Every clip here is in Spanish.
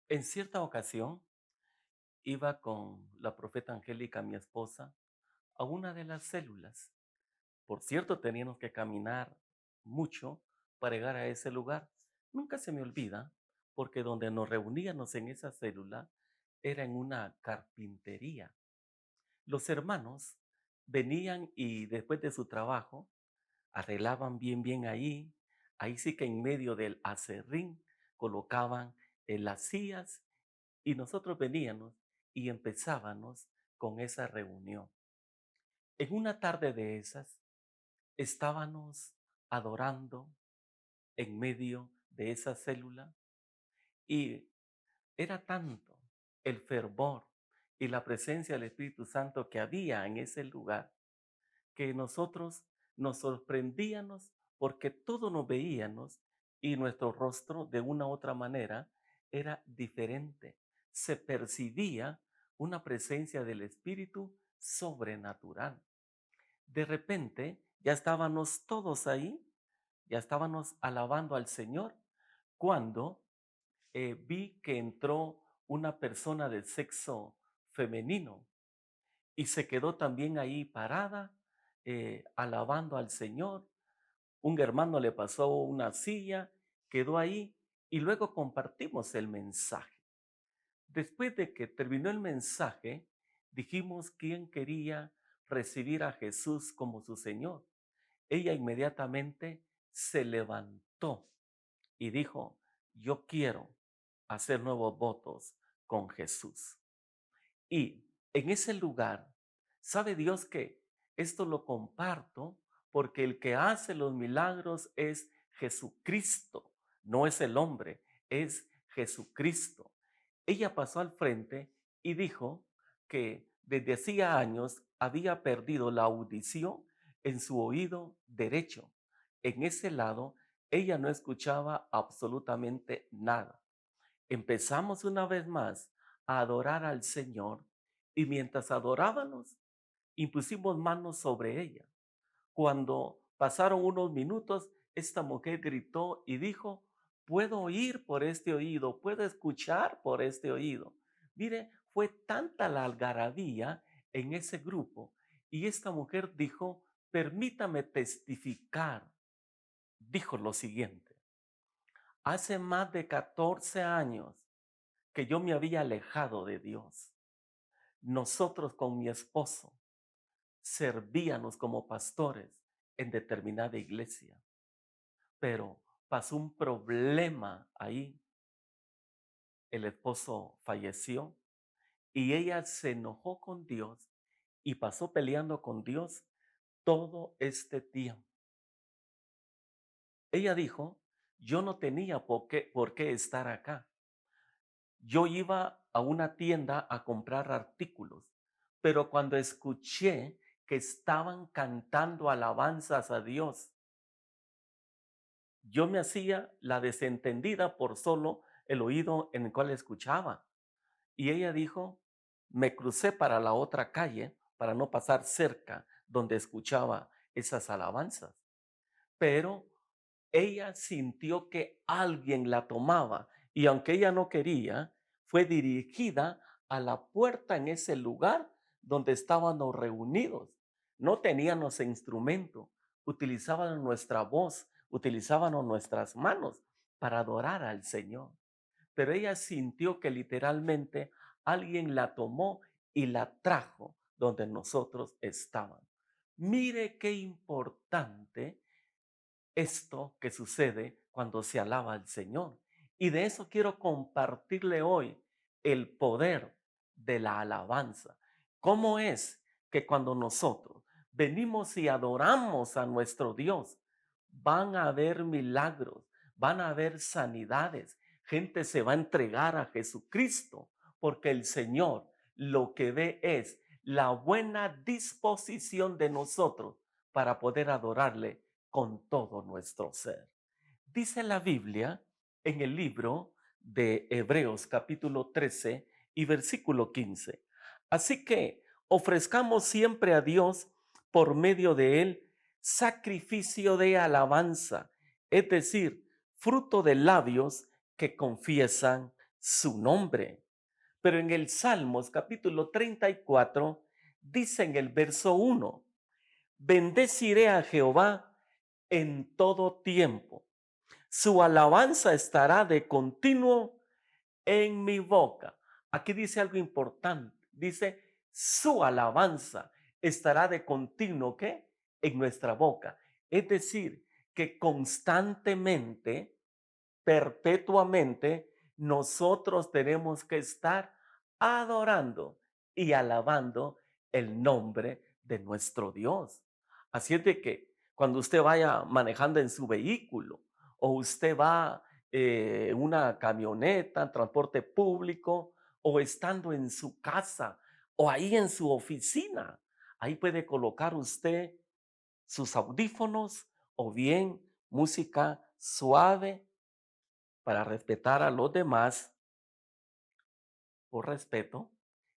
En cierta ocasión iba con la profeta Angélica, mi esposa, a una de las células. Por cierto, teníamos que caminar mucho para llegar a ese lugar. Nunca se me olvida, porque donde nos reuníamos en esa célula era en una carpintería. Los hermanos venían y después de su trabajo arreglaban bien ahí. Ahí sí que en medio del acerrín colocaban las sillas y nosotros veníamos y empezábamos con esa reunión. En una tarde de esas, estábamos adorando en medio de esa célula y era tanto el fervor y la presencia del Espíritu Santo que había en ese lugar que nosotros nos sorprendíamos porque todos nos veíamos y nuestro rostro de una u otra manera era diferente. Se percibía una presencia del Espíritu sobrenatural. De repente ya estábamos todos ahí, ya estábamos alabando al Señor, cuando vi que entró una persona de sexo femenino y se quedó también ahí parada, alabando al Señor. Un hermano le pasó una silla, quedó ahí y luego compartimos el mensaje. Después de que terminó el mensaje, dijimos quién quería recibir a Jesús como su Señor. Ella inmediatamente se levantó y dijo, yo quiero hacer nuevos votos con Jesús. Y en ese lugar, sabe Dios que esto lo comparto porque el que hace los milagros es Jesucristo, no es el hombre, es Jesucristo. Ella pasó al frente y dijo que desde hacía años había perdido la audición en su oído derecho. En ese lado, ella no escuchaba absolutamente nada. Empezamos una vez más a adorar al Señor y mientras adorábamos, impusimos manos sobre ella. Cuando pasaron unos minutos, esta mujer gritó y dijo, puedo oír por este oído, puedo escuchar por este oído. Mire, fue tanta la algarabía en ese grupo y esta mujer dijo, permítame testificar. Dijo lo siguiente, hace más de 14 años que yo me había alejado de Dios. Nosotros con mi esposo servíamos como pastores en determinada iglesia, pero pasó un problema ahí. El esposo falleció y ella se enojó con Dios y pasó peleando con Dios todo este tiempo. Ella dijo, yo no tenía por qué estar acá. Yo iba a una tienda a comprar artículos, pero cuando escuché que estaban cantando alabanzas a Dios, yo me hacía la desentendida por solo el oído en el cual escuchaba. Y ella dijo, me crucé para la otra calle para no pasar cerca donde escuchaba esas alabanzas. Pero ella sintió que alguien la tomaba y aunque ella no quería, fue dirigida a la puerta en ese lugar donde estábamos reunidos. No teníamos instrumento, utilizábamos nuestra voz, utilizábamos nuestras manos para adorar al Señor. Pero ella sintió que literalmente alguien la tomó y la trajo donde nosotros estábamos. Mire qué importante esto que sucede cuando se alaba al Señor. Y de eso quiero compartirle hoy el poder de la alabanza. ¿Cómo es que cuando nosotros venimos y adoramos a nuestro Dios, van a haber milagros, van a haber sanidades, gente se va a entregar a Jesucristo, porque el Señor lo que ve es la buena disposición de nosotros para poder adorarle con todo nuestro ser? Dice la Biblia en el libro de Hebreos capítulo 13 y versículo 15. Así que ofrezcamos siempre a Dios por medio de él sacrificio de alabanza, es decir, fruto de labios que confiesan su nombre. Pero en el Salmos capítulo 34 dice en el verso 1, bendeciré a Jehová en todo tiempo. Su alabanza estará de continuo en mi boca. Aquí dice algo importante. Dice, su alabanza estará de continuo, ¿qué? En nuestra boca. Es decir, que constantemente, perpetuamente, nosotros tenemos que estar adorando y alabando el nombre de nuestro Dios. Así es de que cuando usted vaya manejando en su vehículo o usted va en una camioneta, transporte público o estando en su casa o ahí en su oficina, ahí puede colocar usted sus audífonos o bien música suave para respetar a los demás por respeto,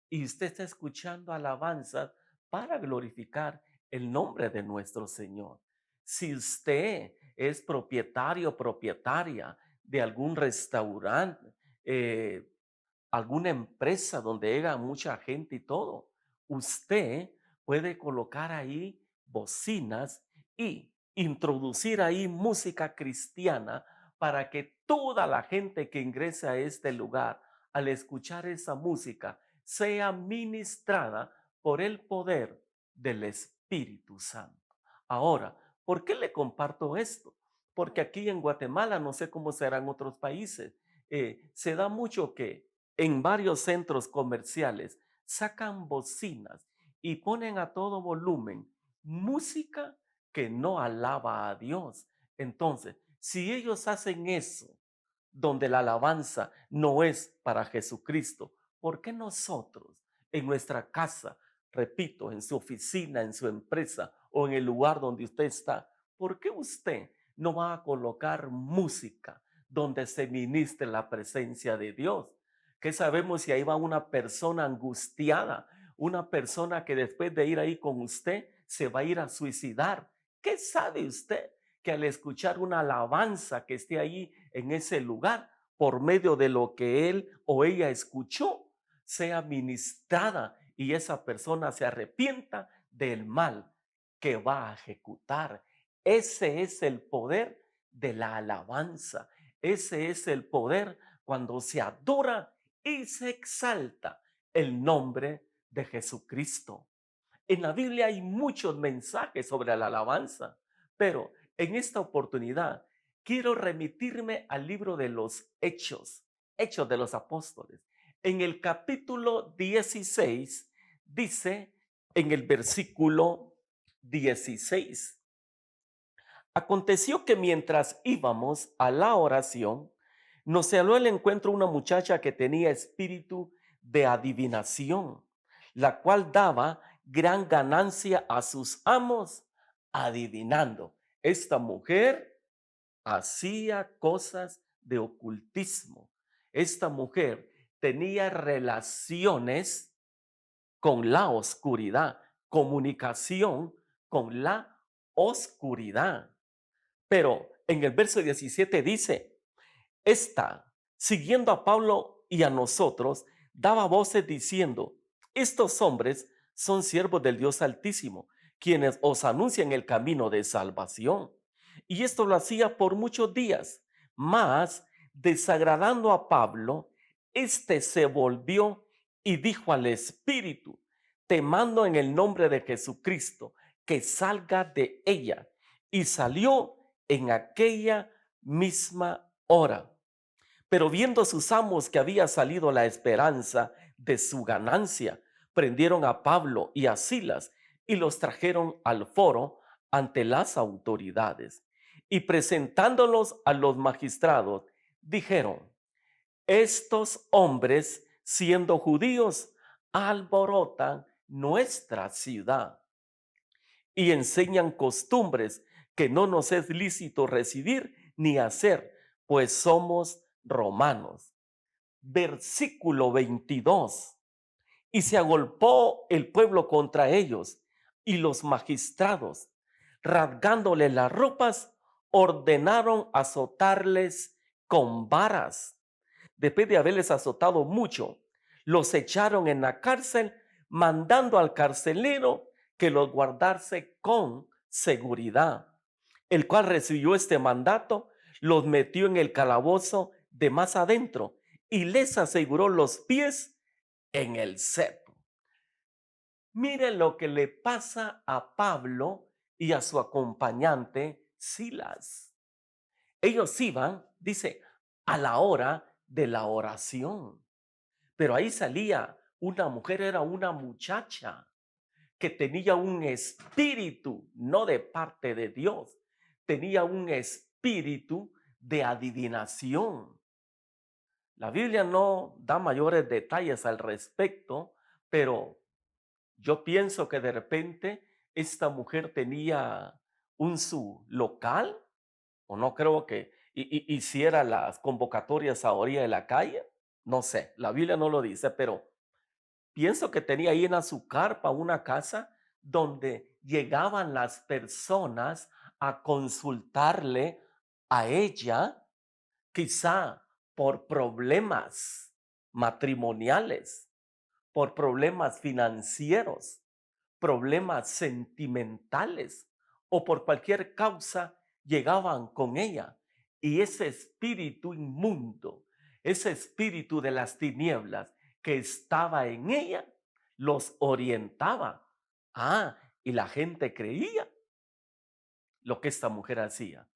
y usted está escuchando alabanzas para glorificar el nombre de nuestro Señor. Si usted es propietario o propietaria de algún restaurante, eh, alguna empresa donde llega mucha gente y todo, usted puede colocar ahí bocinas y introducir ahí música cristiana para que toda la gente que ingrese a este lugar, al escuchar esa música, sea ministrada por el poder del Espíritu Santo. Ahora, ¿por qué le comparto esto? Porque aquí en Guatemala, no sé cómo serán otros países, se da mucho que en varios centros comerciales sacan bocinas y ponen a todo volumen música que no alaba a Dios. Entonces, si ellos hacen eso, donde la alabanza no es para Jesucristo, ¿por qué nosotros en nuestra casa, repito, en su oficina, en su empresa o en el lugar donde usted está, por qué usted no va a colocar música donde se ministre la presencia de Dios? ¿Qué sabemos si ahí va una persona angustiada, una persona que después de ir ahí con usted se va a ir a suicidar? ¿Qué sabe usted que al escuchar una alabanza que esté ahí en ese lugar, por medio de lo que él o ella escuchó, sea ministrada y esa persona se arrepienta del mal que va a ejecutar? Ese es el poder de la alabanza. Ese es el poder cuando se adora y se exalta el nombre de Jesucristo. En la Biblia hay muchos mensajes sobre la alabanza, pero en esta oportunidad quiero remitirme al libro de los Hechos, Hechos de los Apóstoles. En el capítulo 16 dice en el versículo 16, aconteció que mientras íbamos a la oración, nos salió al encuentro una muchacha que tenía espíritu de adivinación, la cual daba gran ganancia a sus amos adivinando. Esta mujer hacía cosas de ocultismo. Esta mujer tenía relaciones con la oscuridad, comunicación con la oscuridad. Pero en el verso 17 dice, esta, siguiendo a Pablo y a nosotros, daba voces diciendo, estos hombres son siervos del Dios Altísimo, quienes os anuncian el camino de salvación. Y esto lo hacía por muchos días, mas desagradando a Pablo, éste se volvió y dijo al Espíritu, te mando en el nombre de Jesucristo, que salga de ella. Y salió en aquella misma hora. Pero viendo sus amos que había salido la esperanza de su ganancia, prendieron a Pablo y a Silas y los trajeron al foro ante las autoridades. Y presentándolos a los magistrados, dijeron, estos hombres, siendo judíos, alborotan nuestra ciudad y enseñan costumbres que no nos es lícito recibir ni hacer, pues somos romanos. Versículo 22. Y se agolpó el pueblo contra ellos, y los magistrados, rasgándole las ropas, ordenaron azotarles con varas. después de haberles azotado mucho, los echaron en la cárcel, mandando al carcelero que los guardase con seguridad, el cual recibió este mandato, los metió en el calabozo de más adentro y les aseguró los pies en el cepo. Miren lo que le pasa a Pablo y a su acompañante Silas. Ellos iban, dice, a la hora de la oración. Pero ahí salía una mujer, era una muchacha que tenía un espíritu, no de parte de Dios, tenía un espíritu de adivinación. La Biblia no da mayores detalles al respecto, pero yo pienso que de repente esta mujer tenía un su local, o no creo que hiciera las convocatorias a orilla de la calle. No sé, la Biblia no lo dice, pero pienso que tenía ahí en su carpa una casa donde llegaban las personas a consultarle a ella, quizá por problemas matrimoniales, por problemas financieros, problemas sentimentales o por cualquier causa, llegaban con ella. Y ese espíritu inmundo, ese espíritu de las tinieblas que estaba en ella, los orientaba. Y la gente creía lo que esta mujer hacía.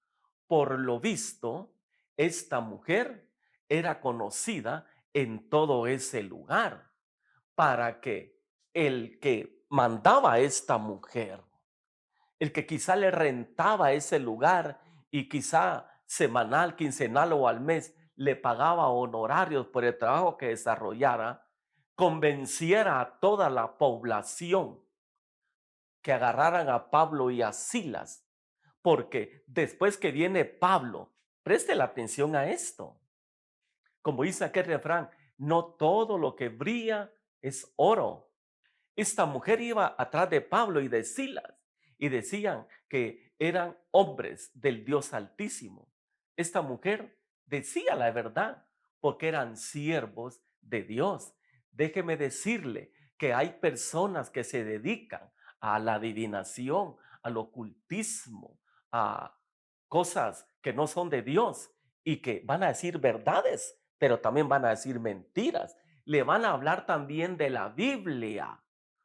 Por lo visto, esta mujer era conocida en todo ese lugar, para que el que mandaba a esta mujer, el que quizá le rentaba ese lugar y quizá semanal, quincenal o al mes le pagaba honorarios por el trabajo que desarrollara, convenciera a toda la población que agarraran a Pablo y a Silas, porque después que viene Pablo, preste la atención a esto, como dice aquel refrán, no todo lo que brilla es oro. Esta mujer iba atrás de Pablo y de Silas y decían que eran hombres del Dios Altísimo. Esta mujer decía la verdad porque eran siervos de Dios. Déjeme decirle que hay personas que se dedican a la adivinación, al ocultismo, a cosas que no son de Dios y que van a decir verdades, pero también van a decir mentiras. Le van a hablar también de la Biblia,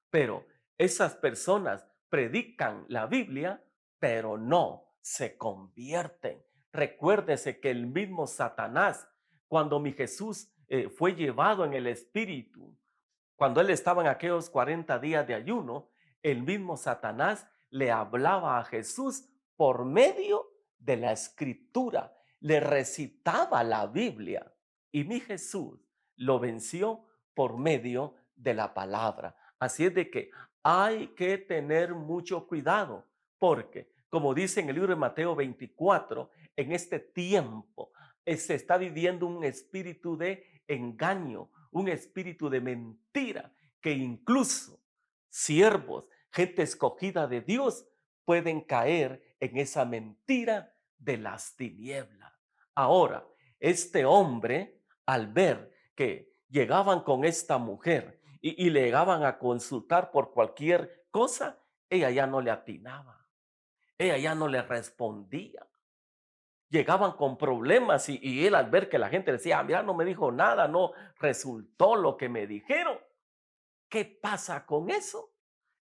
pero esas personas predican la Biblia, pero no se convierten. Recuérdese que el mismo Satanás, cuando mi Jesús fue llevado en el Espíritu, cuando él estaba en aquellos 40 días de ayuno, el mismo Satanás le hablaba a Jesús por medio de la escritura, le recitaba la Biblia y mi Jesús lo venció por medio de la palabra. Así es de que hay que tener mucho cuidado porque, como dice en el libro de Mateo 24, en este tiempo se está viviendo un espíritu de engaño, un espíritu de mentira, que incluso siervos, gente escogida de Dios, pueden caer en esa mentira de las tinieblas. Ahora, este hombre, al ver que llegaban con esta mujer y le llegaban a consultar por cualquier cosa, ella ya no le atinaba, ella ya no le respondía. Llegaban con problemas y él al ver que la gente decía, mira, no me dijo nada, no resultó lo que me dijeron. ¿Qué pasa con eso?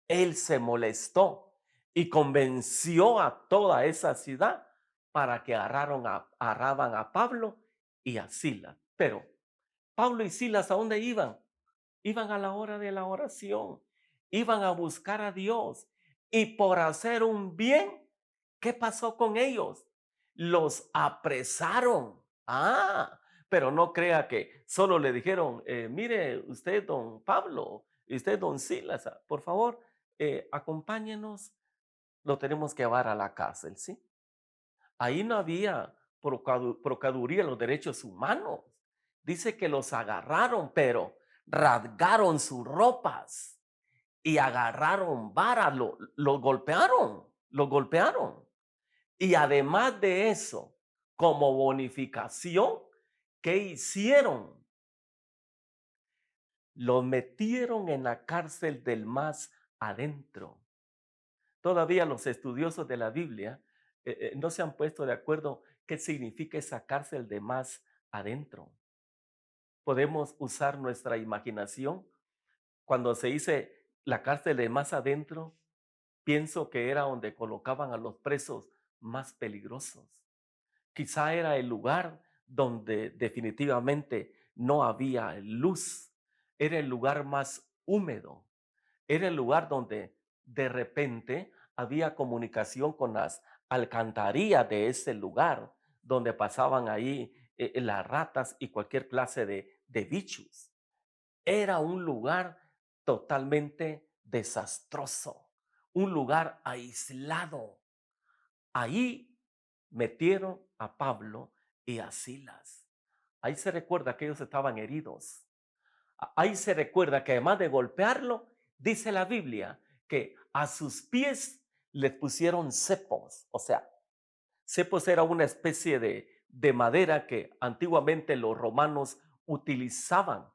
Él se molestó y convenció a toda esa ciudad para que agarraban a Pablo y a Silas. Pero Pablo y Silas, ¿a dónde iban? Iban a la hora de la oración, iban a buscar a Dios y por hacer un bien, ¿qué pasó con ellos? Los apresaron. Pero no crea que solo le dijeron, mire usted, don Pablo, y usted, don Silas, por favor, acompáñenos, lo tenemos que llevar a la cárcel, ¿sí? Ahí no había Procuraduría de los Derechos Humanos. Dice que los agarraron, pero rasgaron sus ropas y agarraron varas, los golpearon, los golpearon. Y además de eso, como bonificación, ¿Qué hicieron? Los metieron en la cárcel del más adentro. Todavía los estudiosos de la Biblia no se han puesto de acuerdo qué significa esa cárcel de más adentro. Podemos usar nuestra imaginación. Cuando se dice la cárcel de más adentro, pienso que era donde colocaban a los presos más peligrosos. Quizá era el lugar donde definitivamente no había luz. Era el lugar más húmedo. Era el lugar donde de repente había comunicación con las alcantarillas de ese lugar, donde pasaban ahí las ratas y cualquier clase de bichos. Era un lugar totalmente desastroso, un lugar aislado. Ahí metieron a Pablo y a Silas. Ahí se recuerda que ellos estaban heridos. Ahí se recuerda que además de golpearlo, dice la Biblia que a sus pies les pusieron cepos. O sea, cepos era una especie de madera que antiguamente los romanos utilizaban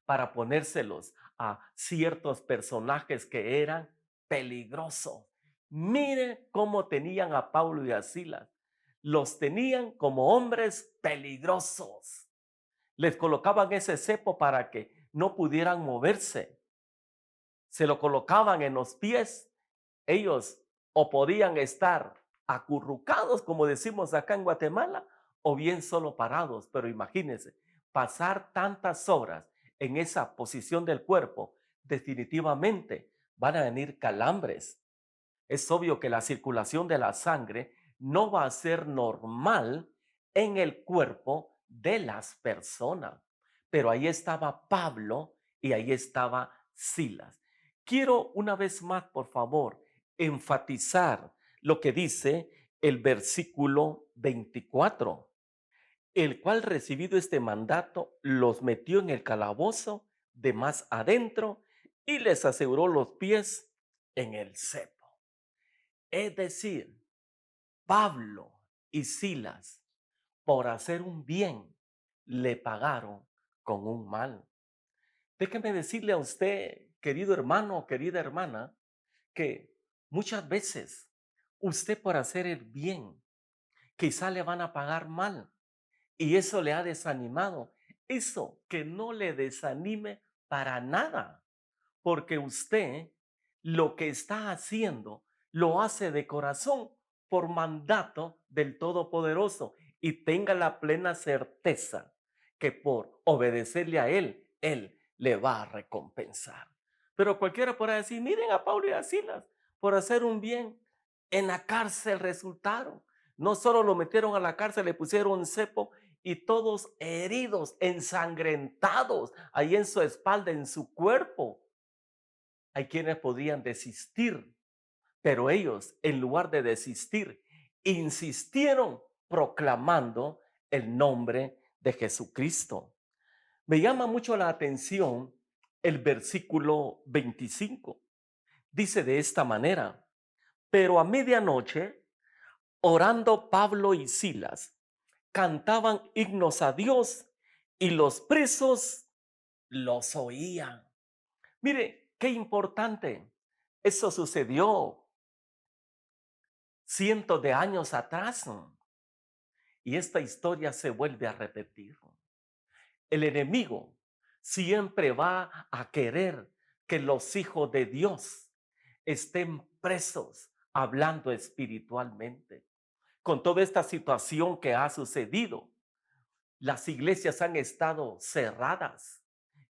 para ponérselos a ciertos personajes que eran peligrosos. Mire cómo tenían a Pablo y a Silas. Los tenían como hombres peligrosos. Les colocaban ese cepo para que no pudieran moverse. Se lo colocaban en los pies. Ellos o podían estar acurrucados, como decimos acá en Guatemala, o bien solo parados. Pero imagínense, pasar tantas horas en esa posición del cuerpo, definitivamente van a venir calambres. Es obvio que la circulación de la sangre no va a ser normal en el cuerpo de las personas. Pero ahí estaba Pablo y ahí estaba Silas. Quiero una vez más, por favor, enfatizar lo que dice el versículo 24, el cual recibido este mandato los metió en el calabozo de más adentro y les aseguró los pies en el cepo. Es decir, Pablo y Silas, por hacer un bien, le pagaron con un mal. Déjeme decirle a usted, querido hermano, querida hermana, que muchas veces usted por hacer el bien, quizá le van a pagar mal y eso le ha desanimado. Eso que no le desanime para nada, porque usted lo que está haciendo lo hace de corazón por mandato del Todopoderoso y tenga la plena certeza que por obedecerle a Él le va a recompensar. Pero cualquiera podrá decir, miren a Pablo y a Silas, por hacer un bien, en la cárcel resultaron. No solo lo metieron a la cárcel, le pusieron un cepo y todos heridos, ensangrentados, ahí en su espalda, en su cuerpo. Hay quienes podrían desistir, pero ellos, en lugar de desistir, insistieron proclamando el nombre de Jesucristo. Me llama mucho la atención el versículo 25. Dice de esta manera, pero a medianoche, orando Pablo y Silas, cantaban himnos a Dios y los presos los oían. Mire, qué importante. Eso sucedió cientos de años atrás y esta historia se vuelve a repetir. El enemigo siempre va a querer que los hijos de Dios estén presos hablando espiritualmente. Con toda esta situación que ha sucedido, las iglesias han estado cerradas.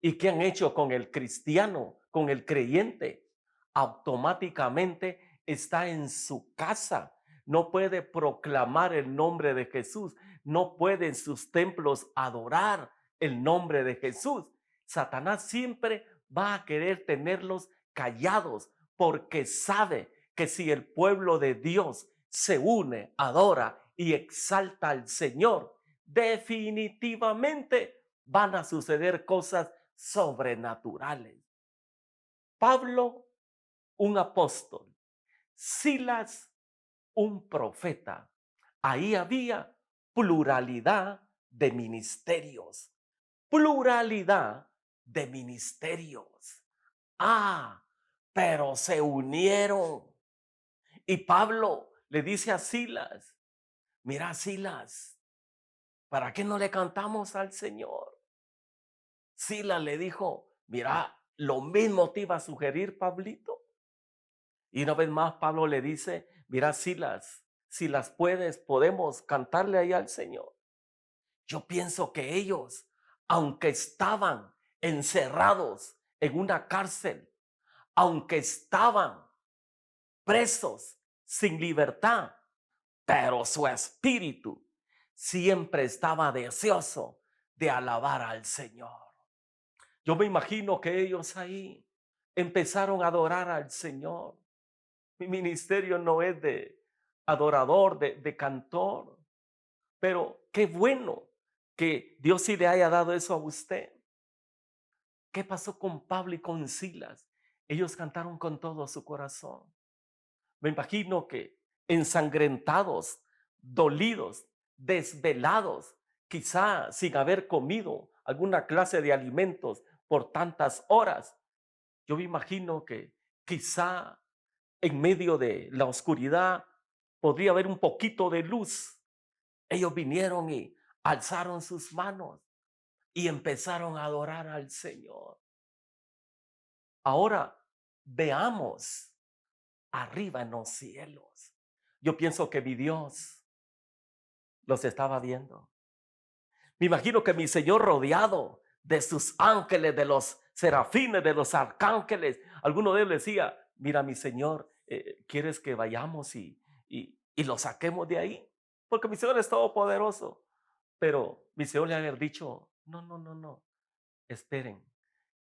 ¿Y qué han hecho con el cristiano, con el creyente? Automáticamente está en su casa. No puede proclamar el nombre de Jesús. No puede en sus templos adorar el nombre de Jesús. Satanás siempre va a querer tenerlos callados porque sabe que si el pueblo de Dios se une, adora y exalta al Señor, definitivamente van a suceder cosas sobrenaturales. Pablo, un apóstol; Silas, un profeta. Ahí había pluralidad de ministerios, pluralidad de ministerios. Pero se unieron. Y Pablo le dice a Silas, mira Silas, ¿para qué no le cantamos al Señor? Silas le dijo, mira, lo mismo te iba a sugerir Pablito. Y una vez más Pablo le dice, mira Silas, si las puedes, podemos cantarle ahí al Señor. Yo pienso que ellos, aunque estaban encerrados en una cárcel, aunque estaban presos sin libertad, pero su espíritu siempre estaba deseoso de alabar al Señor. Yo me imagino que ellos ahí empezaron a adorar al Señor. Mi ministerio no es de adorador, de cantor, pero qué bueno que Dios sí le haya dado eso a usted. ¿Qué pasó con Pablo y con Silas? Ellos cantaron con todo su corazón. Me imagino que ensangrentados, dolidos, desvelados, quizá sin haber comido alguna clase de alimentos por tantas horas. Yo me imagino que quizá en medio de la oscuridad podría haber un poquito de luz. Ellos vinieron y alzaron sus manos y empezaron a adorar al Señor. Ahora veamos arriba en los cielos. Yo pienso que mi Dios los estaba viendo. Me imagino que mi Señor, rodeado de sus ángeles, de los serafines, de los arcángeles, alguno de ellos decía, mira mi Señor, ¿quieres que vayamos y lo saquemos de ahí? Porque mi Señor es todopoderoso. Pero mi Señor le había dicho, no, no, no, no, esperen,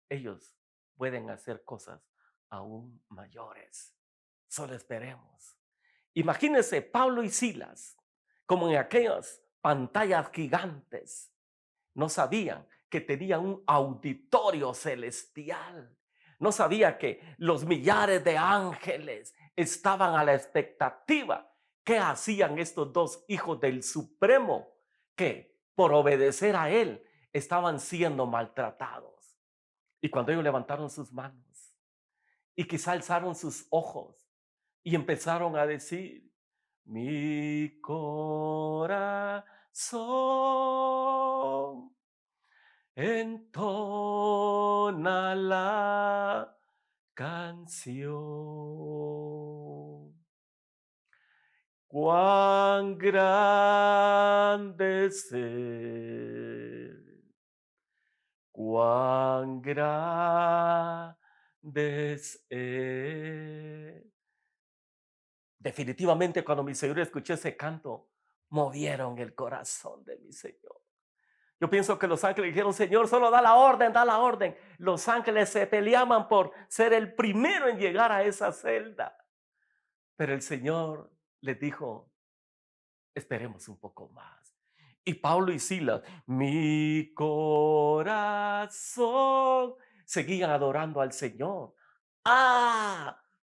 ellos pueden hacer cosas aún mayores. Solo esperemos. Imagínense Pablo y Silas, como en aquellas pantallas gigantes, no sabían que tenían un auditorio celestial. No sabía que los millares de ángeles estaban a la expectativa. ¿Qué hacían estos dos hijos del Supremo que por obedecer a él estaban siendo maltratados? Y cuando ellos levantaron sus manos y quizá alzaron sus ojos y empezaron a decir, mi corazón entona la canción. Cuán grande es Él, cuán grande es Él. Definitivamente cuando mi Señor escuchó ese canto, movieron el corazón de mi Señor. Yo pienso que los ángeles dijeron, Señor, solo da la orden, da la orden. Los ángeles se peleaban por ser el primero en llegar a esa celda. Pero el Señor les dijo, esperemos un poco más. Y Pablo y Silas, mi corazón, seguían adorando al Señor.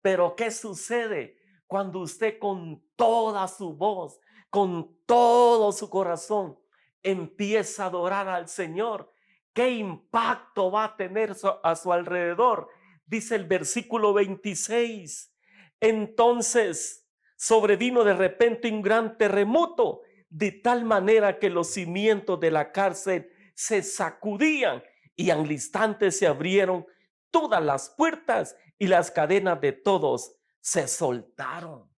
Pero ¿qué sucede cuando usted con toda su voz, con todo su corazón, empieza a adorar al Señor? ¿Qué impacto va a tener a su alrededor? Dice el versículo 26. Entonces sobrevino de repente un gran terremoto, de tal manera que los cimientos de la cárcel se sacudían y al instante se abrieron todas las puertas y las cadenas de todos se soltaron.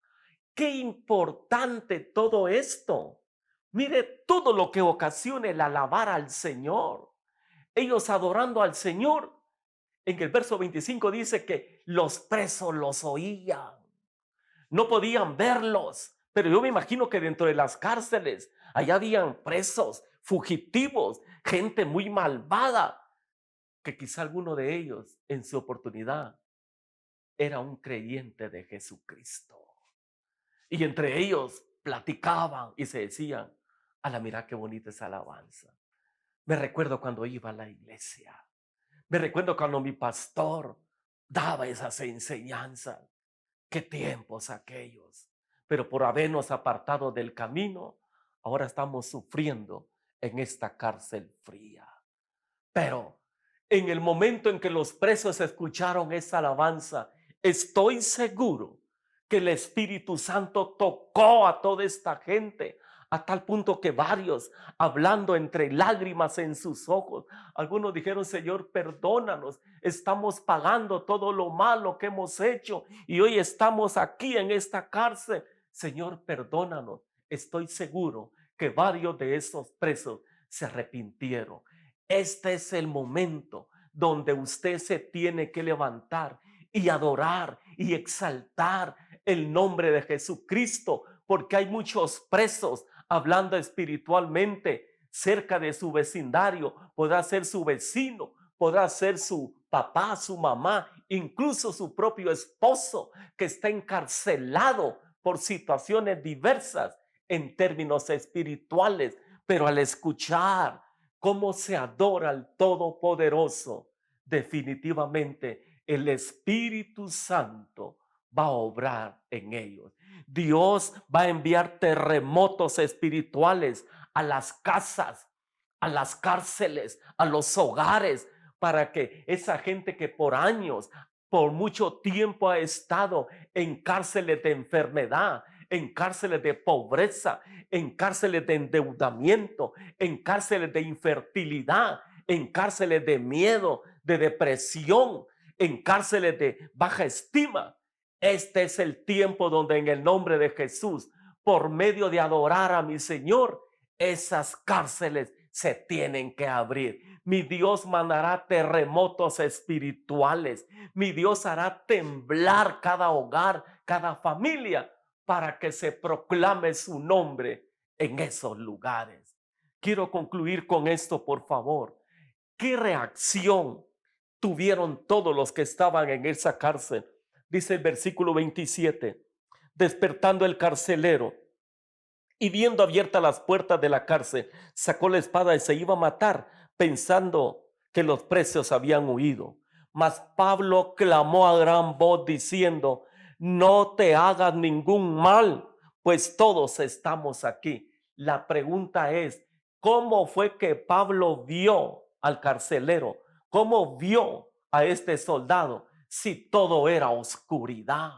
Qué importante todo esto. Mire todo lo que ocasiona el alabar al Señor. Ellos adorando al Señor. En el verso 25 dice que los presos los oían. No podían verlos, pero yo me imagino que dentro de las cárceles allá habían presos, fugitivos, gente muy malvada, que quizá alguno de ellos en su oportunidad era un creyente de Jesucristo. Y entre ellos platicaban y se decían, a la mira qué bonita esa alabanza. Me recuerdo cuando iba a la iglesia. Me recuerdo cuando mi pastor daba esas enseñanzas. Qué tiempos aquellos. Pero por habernos apartado del camino, ahora estamos sufriendo en esta cárcel fría. Pero en el momento en que los presos escucharon esa alabanza, estoy seguro que el Espíritu Santo tocó a toda esta gente, a tal punto que varios, hablando entre lágrimas en sus ojos, algunos dijeron: Señor, perdónanos, estamos pagando todo lo malo que hemos hecho y hoy estamos aquí en esta cárcel. Señor, perdónanos. Estoy seguro que varios de esos presos se arrepintieron. Este es el momento donde usted se tiene que levantar y adorar y exaltar el nombre de Jesucristo, porque hay muchos presos hablando espiritualmente cerca de su vecindario. Podrá ser su vecino, podrá ser su papá, su mamá, incluso su propio esposo, que está encarcelado por situaciones diversas en términos espirituales. Pero al escuchar cómo se adora al Todopoderoso, definitivamente el Espíritu Santo va a obrar en ellos. Dios va a enviar terremotos espirituales a las casas, a las cárceles, a los hogares, para que esa gente que por años, por mucho tiempo ha estado en cárceles de enfermedad, en cárceles de pobreza, en cárceles de endeudamiento, en cárceles de infertilidad, en cárceles de miedo, de depresión, en cárceles de baja estima. Este es el tiempo donde en el nombre de Jesús, por medio de adorar a mi Señor, esas cárceles se tienen que abrir. Mi Dios mandará terremotos espirituales. Mi Dios hará temblar cada hogar, cada familia, para que se proclame su nombre en esos lugares. Quiero concluir con esto, por favor. ¿Qué reacción tuvieron todos los que estaban en esa cárcel? Dice el versículo 27, despertando el carcelero y viendo abiertas las puertas de la cárcel, sacó la espada y se iba a matar, pensando que los presos habían huido. Mas Pablo clamó a gran voz diciendo: no te hagas ningún mal, pues todos estamos aquí. La pregunta es: ¿cómo fue que Pablo vio al carcelero? ¿Cómo vio a este soldado si todo era oscuridad?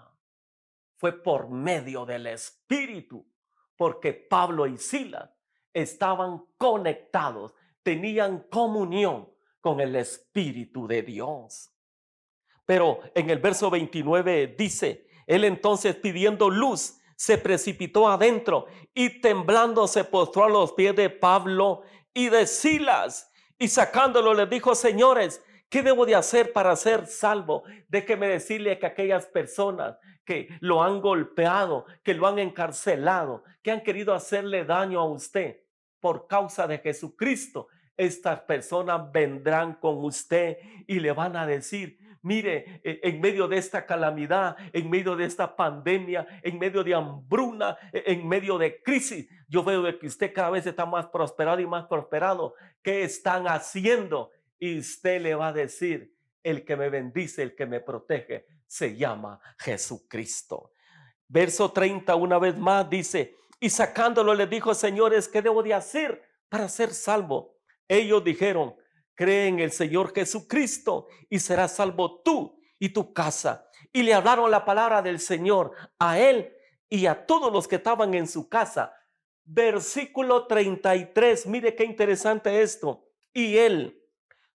Fue por medio del Espíritu, porque Pablo y Silas estaban conectados, tenían comunión con el Espíritu de Dios. Pero en el verso 29 dice: él entonces, pidiendo luz, se precipitó adentro y temblando se postró a los pies de Pablo y de Silas, y sacándolo les dijo: señores, ¿qué debo de hacer para ser salvo? Déjeme decirle que aquellas personas que lo han golpeado, que lo han encarcelado, que han querido hacerle daño a usted, por causa de Jesucristo, estas personas vendrán con usted y le van a decir: mire, en medio de esta calamidad, en medio de esta pandemia, en medio de hambruna, en medio de crisis, yo veo de que usted cada vez está más prosperado y más prosperado. ¿Qué están haciendo? Y usted le va a decir: el que me bendice, el que me protege, se llama Jesucristo. Verso 30, una vez más dice: y sacándolo les dijo: señores, ¿qué debo de hacer para ser salvo? Ellos dijeron: cree en el Señor Jesucristo y serás salvo tú y tu casa. Y le hablaron la palabra del Señor a él y a todos los que estaban en su casa. Versículo 33, mire qué interesante esto. Y él,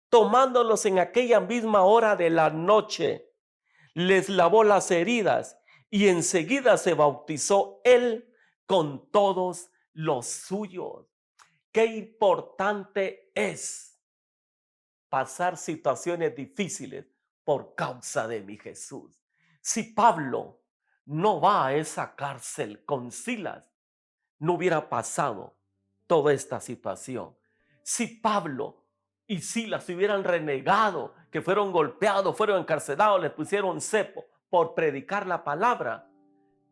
tomándolos en aquella misma hora de la noche, les lavó las heridas y enseguida se bautizó él con todos los suyos. Qué importante es pasar situaciones difíciles por causa de mi Jesús. Si Pablo no va a esa cárcel con Silas, no hubiera pasado toda esta situación. Si Pablo y Silas se hubieran renegado, que fueron golpeados, fueron encarcelados, les pusieron cepo por predicar la palabra,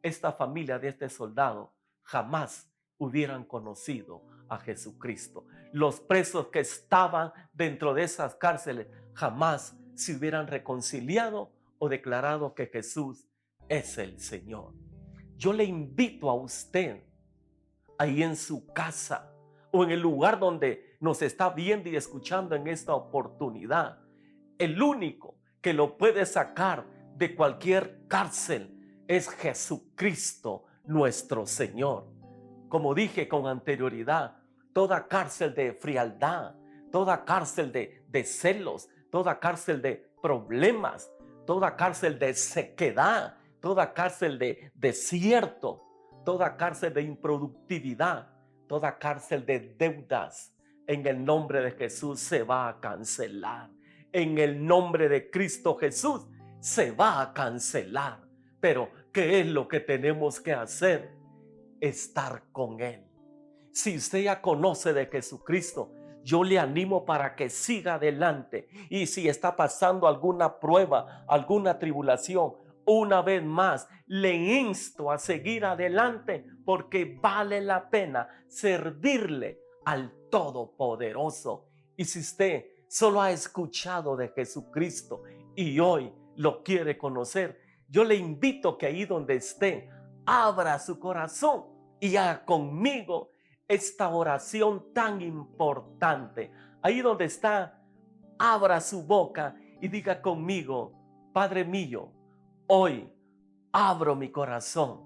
esta familia de este soldado jamás hubieran conocido a Jesucristo. Los presos que estaban dentro de esas cárceles jamás se hubieran reconciliado o declarado que Jesús es el Señor. Yo le invito a usted, ahí en su casa o en el lugar donde nos está viendo y escuchando en esta oportunidad, el único que lo puede sacar de cualquier cárcel es Jesucristo, nuestro Señor. Como dije con anterioridad, toda cárcel de frialdad, toda cárcel de celos, toda cárcel de problemas, toda cárcel de sequedad, toda cárcel de desierto, toda cárcel de improductividad, toda cárcel de deudas, en el nombre de Jesús se va a cancelar. En el nombre de Cristo Jesús se va a cancelar. Pero, ¿qué es lo que tenemos que hacer? Estar con Él. Si usted ya conoce de Jesucristo, yo le animo para que siga adelante. Y si está pasando alguna prueba, alguna tribulación, una vez más, le insto a seguir adelante porque vale la pena servirle al Todopoderoso. Y si usted solo ha escuchado de Jesucristo y hoy lo quiere conocer, yo le invito que ahí donde esté, abra su corazón y haga conmigo esta oración tan importante. Ahí donde está, abra su boca y diga conmigo: Padre mío, hoy abro mi corazón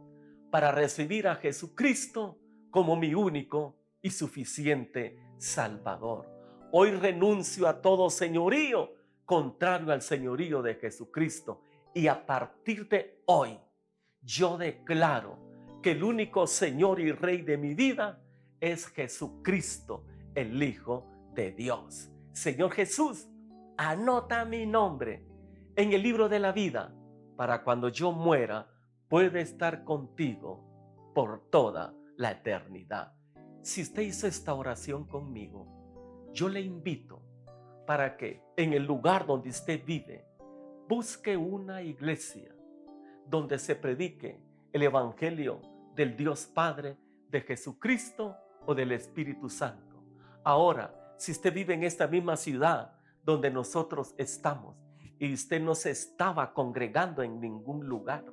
para recibir a Jesucristo como mi único y suficiente Salvador. Hoy renuncio a todo señorío contrario al señorío de Jesucristo, y a partir de hoy yo declaro que el único Señor y Rey de mi vida es Jesucristo, el Hijo de Dios. Señor Jesús, anota mi nombre en el libro de la vida para cuando yo muera pueda estar contigo por toda la eternidad. Si usted hizo esta oración conmigo, yo le invito para que en el lugar donde usted vive, busque una iglesia donde se predique el evangelio del Dios Padre, de Jesucristo o del Espíritu Santo. Ahora, si usted vive en esta misma ciudad donde nosotros estamos y usted no se estaba congregando en ningún lugar,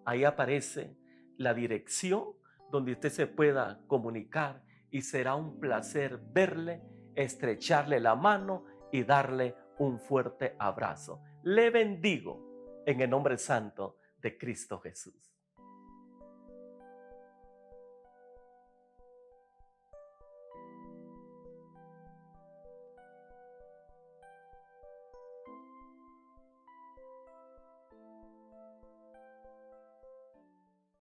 ahí aparece la dirección donde usted se pueda comunicar y será un placer verle, estrecharle la mano y darle un fuerte abrazo. Le bendigo en el nombre santo de Cristo Jesús.